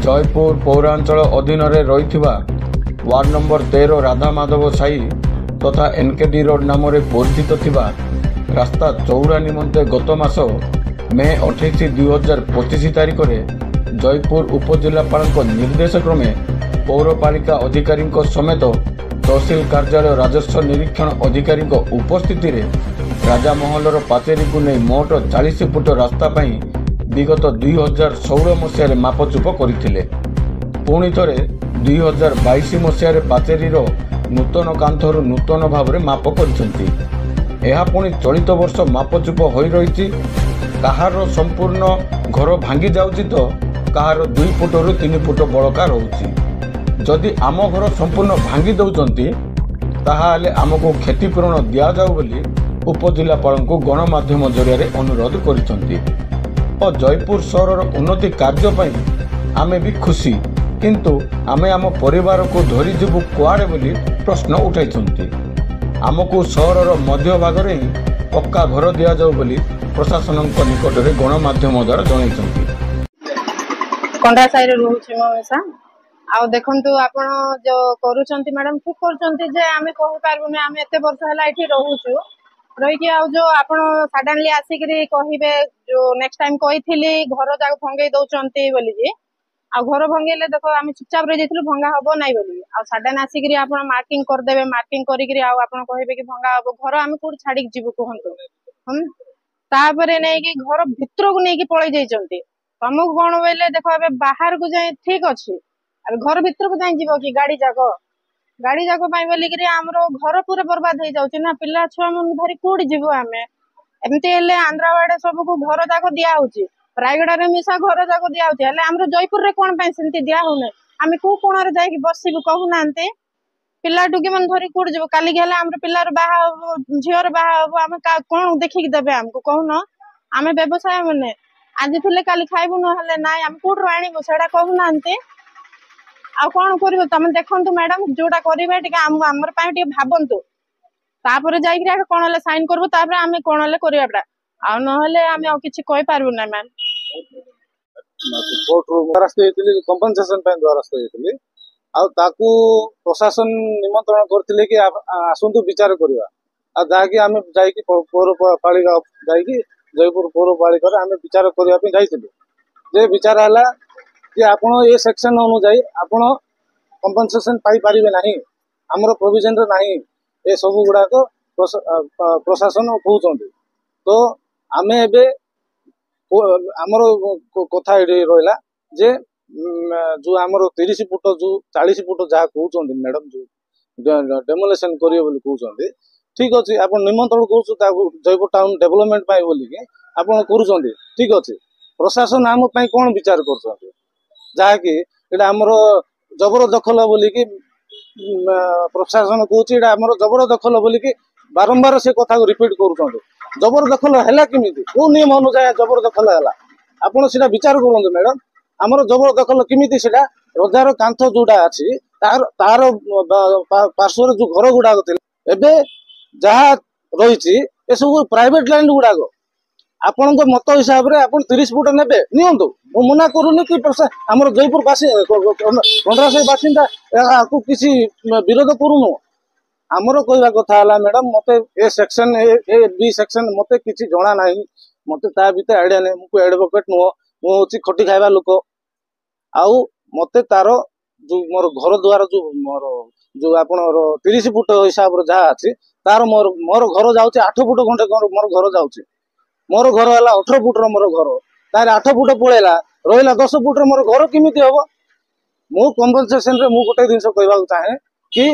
जयपुर पौरांचल अधीन रही ward number 13 Radha Madhav Sai तथा एनकेडी रोड नाम परिचित थिबा रास्ता चौड़ा निमंते गत मास मे 28 2025 तारिख में जयपुर उपजिलापाल निर्देश क्रमे पौरपालिका अधिकारी समेत तहसिल कार्यालय राजस्व निरीक्षण अधिकारी उपस्थिति रे राजा महलर पाचेरी को नहीं मोट 40 फुट रास्ता विगत 2016 मसीह मापचुप करथिले। पुणी थे 2022 मसीह पाचेरी नूतन कांथर नूतन भाव में माप करछंती। यह पुणी चलित वर्ष मापचुप हो रही कहार संपूर्ण घर भांगी जाउची तो कहार 2 फुट रु 3 फुट बड़का रोची। जदि आम घर संपूर्ण भांगी दौरान ताहाले आमको क्षतिपूरण दिया जाऊ बोली उपजिलापाल को गणमाध्यम जरिए अनुरोध करिसंती। और जयपुर सहर उन्नति कार्य आमे भी खुशी, किंतु आमे आम परिवार को धरी जीवु कुआड़े बोली प्रश्न उठाई। आमको सहर मध्य भाग में पक्का घर दि जाऊ बोली प्रशासन निकट में गणमाध्यम द्वारा जनइछंती। कंडा साई रे रहउछि ममेसा आ देखंतु आपण जो करूछंती मैडम ठीक करूछंती जे आमे कहि पारबुनी आमे एते वर्ष हला एठी रहउछु रही कि जो आपण सडनली आसिकरी कहिबे जो नेक्स्ट टाइम कहिथिली घर जाक भंगई दउचंती बोली जे आ घर भंगेले देखो आमे चुपचाप रही जैथिलु भंगा हबो नै बोली आ सडन आसिकरी आपण मार्किंग कर देबे मार्किंग करिकरी आ आपण कहिबे कि भंगा हबो घर आमे कोड छाडी जीवु कहंतु हम तापरे नै कि घर भितर को नै कि पळै जाइचंती तमक कोन बेले देखो अबे बाहर को जाय ठीक अछि अब घर भितर को जाय जीवो कि गाड़ी जाको बोलिकी आमर घर पूरा बर्बाद हो जाऊँ ना पिला छुआ मन धरी कौटी जीव आम एमती आंध्रावाड़े सबको घर जाक दिहूँ रायगड़ा रे मिसा घर जाक दिहूँ आम जयपुर कौन सेमती दिहूना आम कौ कोण जाकि बसबू कहूना पिला टुकी मन धरी कौट जीव काली आम पिलार बाहा झीर बाहा हम कौन देखिकी देवे आमको कहून आम व्यवसाय मैंने आज थे काली खाइबू ना आम कौटू आणबू से कहूना आ कौन कर तुम देखु मैडम जोटा करेंगे आमर भावतु तापर जाइए कौन साइन करूँ आम कौन करवाटा आ ना किसी कहीपर ना मैम कंपनसेशन द्वारस्थ होती प्रशासन निमंत्रण करते कि आसतु विचार करवा जहाँकि आम पौरपालिका जाकि जयपुर पौरपालिका आम विचार करने विचार है कि आपण ए सेक्शन अनुजाई आपण कंपनसेशन पाई परिबे नाही हमर प्रोविजन रे नाही ए सब गुडा को प्रशासन कहउछंती। तो आमे एबे हमर कथा एडी रहला जे जो हमर 30 फुट जो 40 फुट जहा कहउछंती मैडम जो डेमोलेशन करियो बोली कहउछंती ठीक अछि आपण निमंत्रण कहउछु ताकू जयपुर टाउन डेवलपमेंट पाई बोली के आपण करूछंती ठीक अछि। प्रशासन आम पई कोन विचार करछंती जहाँकि एटा हमर जबरदखल बोलिकी प्रशासन कहूँ आमर जबरदखल बोलिकी बारंबार से कथा को रिपीट करूँ जबरदखल है कि कौ नियम अनुसार जबरदखल है आपड़ से विचार करूँ मैडम आमर जबरदखल किमिति से रजार कांथ जोड़ा अच्छी तार पार्श्व जो घर गुड़ाक थे जहाँ रही सब प्राइवेट लैंड गुड़ाक आपण मत हिसाब से आप 30 फुट ने नियंतु मना करूनी कि आमर जयपुर कंड्रासाई बासिंदा आपको किसी विरोध करूनु आमर कहवा कथा है मैडम मत A section A B section मत किसी जना ना मत भीतर आइडिया नहीं मुझे एडवोकेट नुह मुझे खटी खाइबा लोक आउ मत तार जो मोर घर द्वार जो मोर जो आप 30 फुट हिसाब से जहाँ अच्छी तार मोर घर जाऊँ 8 फुट घंटे मोर घर जाऊँ मोर घर है 18 फुट मोर घर तार 8 फुट पलैला रहा 10 फुट मोर घर किमिति हम मु कंपनसेशन रे मु गोटे जिनस कहवा चाहे कि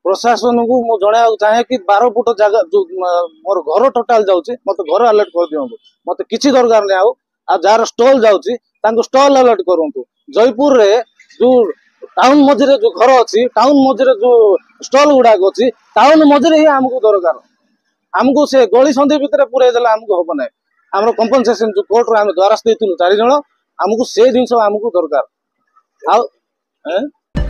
प्रशासन को मु जणा चाहे कि 12 फुट जगह जो मोर घर टोटाल जाउची मत घर अलर्ट कर दियंतु मत किछि दरकार नै आ जार स्टॉल जाउची तांको स्टॉल अलर्ट करंतु। जयपुर रे जो टाउन मझरे जो घर अच्छी टाउन मझरे जो स्टॉल गुड़ाक अच्छी टाउन मझरे ही आमको दरकार आमको से गली संधि भितर पूरे देला आमको हम ना आम कंपनसेशन जो कोर्ट आम द्वारस्थ होइतिलु 4 जण आमको से जिनस आमको दरकार।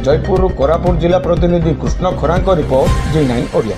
जयपुर कोरापुट जिला प्रतिनिधि कृष्ण खरांक रिपोर्ट G9 ओडिया।